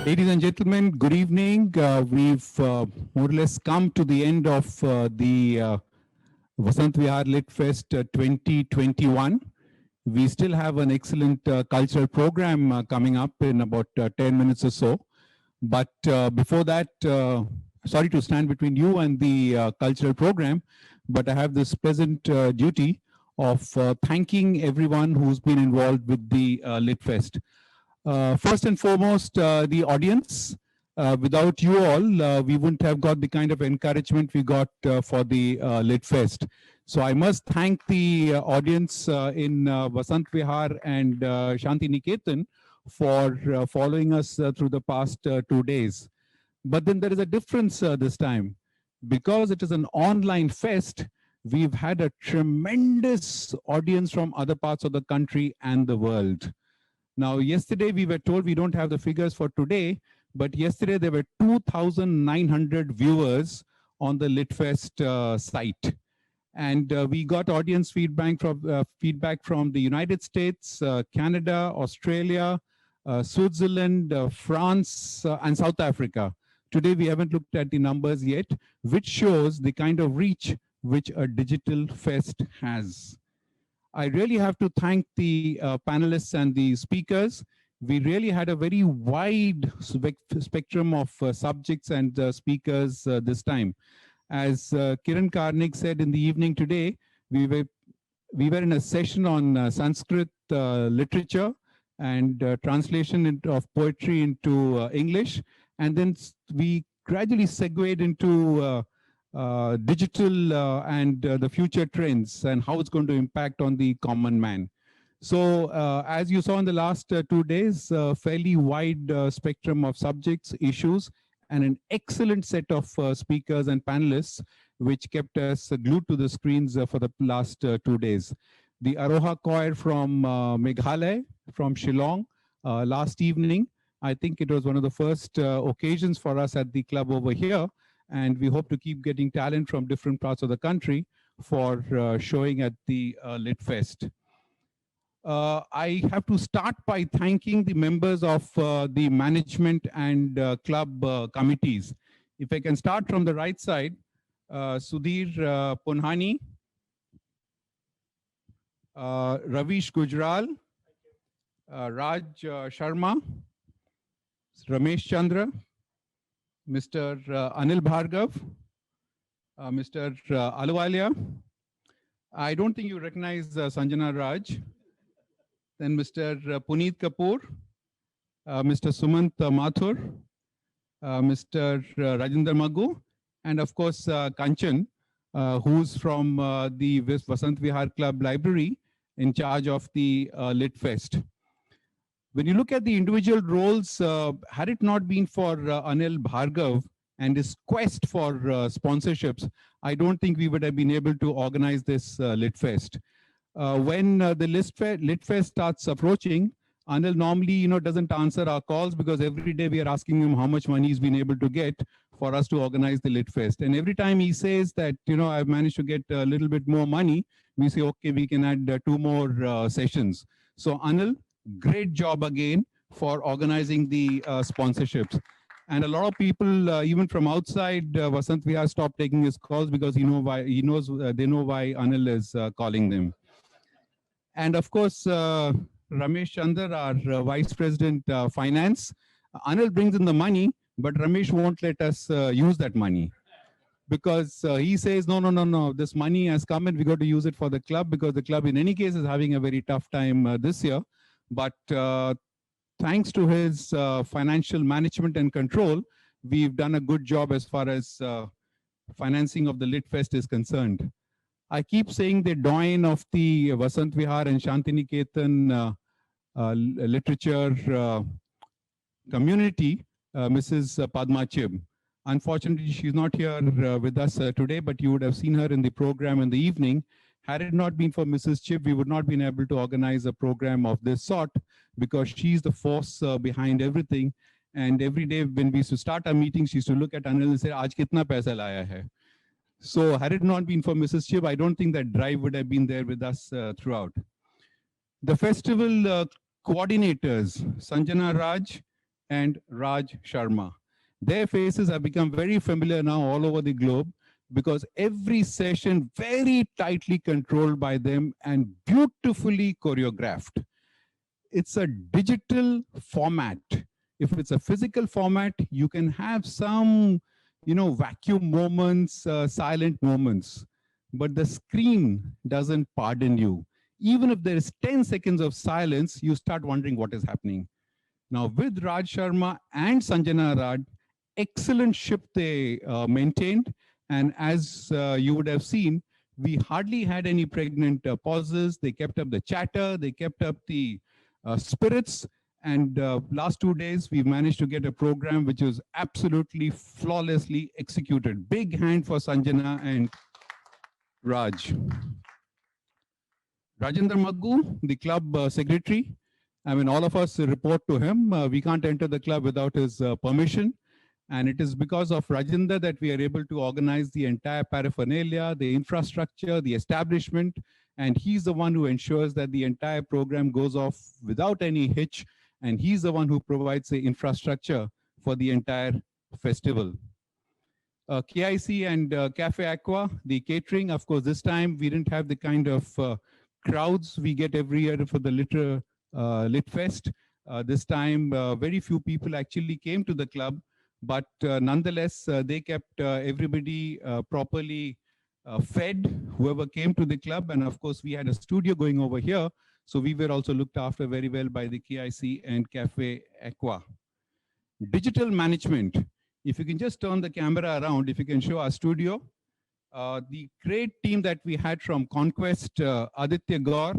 Ladies and gentlemen, good evening. We've more or less come to the end of the Vasant Vihar Lit Fest 2021. We still have an excellent cultural program coming up in about 10 minutes or so. But before that, sorry to stand between you and the cultural program, but I have this pleasant duty of thanking everyone who's been involved with the Lit Fest. First and foremost, the audience. Without you all, we wouldn't have got the kind of encouragement we got for the Lit Fest. So I must thank the audience in Vasant Vihar and Shanti Niketan for following us through the past 2 days. But then there is a difference this time. Because it is an online fest, we've had a tremendous audience from other parts of the country and the world. Now, yesterday we were told we don't have the figures for today, but yesterday there were 2,900 viewers on the LitFest site. And we got audience feedback from the United States, Canada, Australia, Switzerland, France, and South Africa. Today we haven't looked at the numbers yet, which shows the kind of reach which a digital fest has. I really have to thank the panelists and the speakers. We really had a very wide spectrum of subjects and speakers this time. As Kiran Karnik said in the evening today, we were in a session on Sanskrit literature and translation of poetry into English. And then we gradually segued into digital and the future trends and how it's going to impact on the common man. So as you saw in the last 2 days, fairly wide spectrum of subjects, issues, and an excellent set of speakers and panelists, which kept us glued to the screens for the last 2 days. The Aroha Choir from Meghalaya, from Shillong, last evening. I think it was one of the first occasions for us at the club over here. And we hope to keep getting talent from different parts of the country for showing at the Lit Fest. I have to start by thanking the members of the management and club committees. If I can start from the right side, Sudhir Punhani, Ravish Gujral, Raj Sharma, Ramesh Chandra, Mr. Anil Bhargav, Mr. Aluwalia. I don't think you recognize Sanjana Raj. Then Mr. Puneet Kapoor, Mr. Sumant Mathur, Mr. Rajendra Maggu, and of course Kanchan, who's from the Vasant Vihar Club Library in charge of the Lit Fest. When you look at the individual roles, had it not been for Anil Bhargav and his quest for sponsorships, I don't think we would have been able to organize this Lit Fest. When the Lit Fest starts approaching, Anil normally doesn't answer our calls because every day we are asking him how much money he's been able to get for us to organize the Lit Fest. And every time he says that, I've managed to get a little bit more money, we say, okay, we can add 2 more sessions. So Anil, great job again for organizing the sponsorships. And a lot of people, even from outside Vasant Vihar, stopped taking his calls because they know why Anil is calling them. And of course, Ramesh Chandra, our Vice President Finance. Anil brings in the money, but Ramesh won't let us use that money. Because he says, no, this money has come and we got to use it for the club because the club in any case is having a very tough time this year. But thanks to his financial management and control, we've done a good job as far as financing of the Lit Fest is concerned. I keep saying the doyen of the Vasant Vihar and Shantiniketan literature community, Mrs. Padma Chib. Unfortunately, she's not here with us today, but you would have seen her in the program in the evening. Had it not been for Mrs. Chib, we would not have been able to organize a program of this sort because she's the force behind everything. And every day when we used to start our meetings, she used to look at Anil and say, Aaj kitna paisa laya hai? So had it not been for Mrs. Chib, I don't think that drive would have been there with us throughout. The festival coordinators, Sanjana Raj, and Raj Sharma. Their faces have become very familiar now all over the globe because every session very tightly controlled by them and beautifully choreographed. It's a digital format. If it's a physical format, you can have some, vacuum moments, silent moments, but the screen doesn't pardon you. Even if there is 10 seconds of silence, you start wondering what is happening. Now, with Raj Sharma and Sanjana Rad, excellent ship they maintained. And as you would have seen, we hardly had any pregnant pauses. They kept up the chatter, they kept up the spirits. And last 2 days, we managed to get a program which was absolutely flawlessly executed. Big hand for Sanjana and Raj. Rajendra Maggu, the club secretary. I mean, all of us report to him. We can't enter the club without his permission. And it is because of Rajendra that we are able to organize the entire paraphernalia, the infrastructure, the establishment. And he's the one who ensures that the entire program goes off without any hitch. And he's the one who provides the infrastructure for the entire festival. KIC and Cafe Aqua, the catering, of course, this time we didn't have the kind of crowds we get every year for the Lit Fest. This time, very few people actually came to the club, but nonetheless, they kept everybody properly fed, whoever came to the club. And of course, we had a studio going over here. So we were also looked after very well by the KIC and Cafe Aqua. Digital management. If you can just turn the camera around, if you can show our studio. The great team that we had from Conquest, Aditya Gaur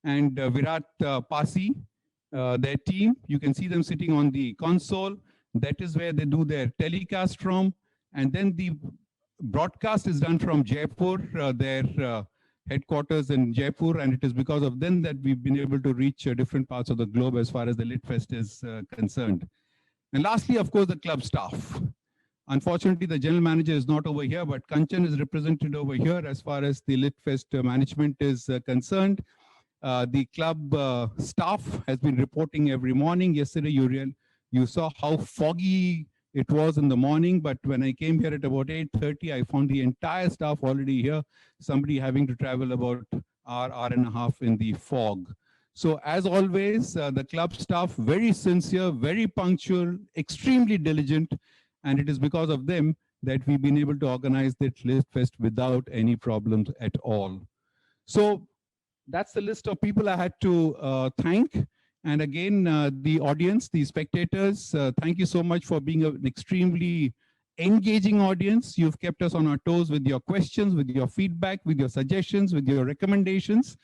and Virat Pasi, their team, you can see them sitting on the console. That is where they do their telecast from. And then the broadcast is done from Jaipur, their headquarters in Jaipur. And it is because of them that we've been able to reach different parts of the globe as far as the Lit Fest is concerned. And lastly, of course, the club staff. Unfortunately, the general manager is not over here, but Kanchan is represented over here as far as the Lit Fest management is concerned. The club staff has been reporting every morning. Yesterday, you saw how foggy it was in the morning, but when I came here at about 8:30, I found the entire staff already here, somebody having to travel about hour and a half in the fog. So as always, the club staff, very sincere, very punctual, extremely diligent, and it is because of them that we've been able to organize the Lit Fest without any problems at all. So that's the list of people I had to thank. And again, the audience, the spectators, thank you so much for being an extremely engaging audience. You've kept us on our toes with your questions, with your feedback, with your suggestions, with your recommendations.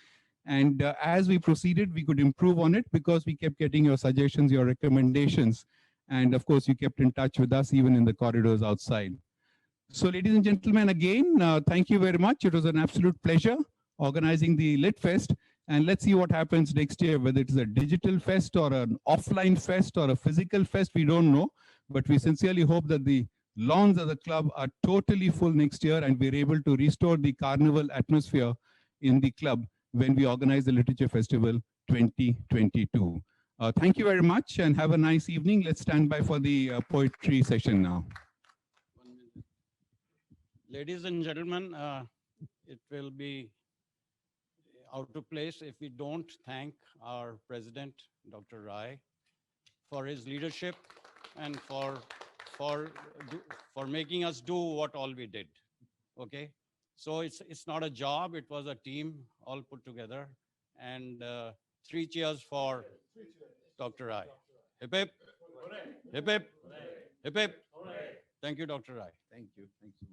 And as we proceeded, we could improve on it because we kept getting your suggestions, your recommendations. And of course, you kept in touch with us even in the corridors outside. So ladies and gentlemen, again, thank you very much. It was an absolute pleasure organizing the Lit Fest. And let's see what happens next year, whether it is a digital fest or an offline fest or a physical fest, we don't know. But we sincerely hope that the lawns of the club are totally full next year and we're able to restore the carnival atmosphere in the club when we organize the Literature Festival 2022. Thank you very much and have a nice evening. Let's stand by for the poetry session now. Ladies and gentlemen, it will be out of place if we don't thank our president, Dr. Rai, for his leadership and for making us do what all we did. Okay, so it's not a job; it was a team all put together. And 3 cheers for Dr. Rai. Hip hip, hip hip, hip hip. Thank you, Dr. Rai. Thank you. Thank you.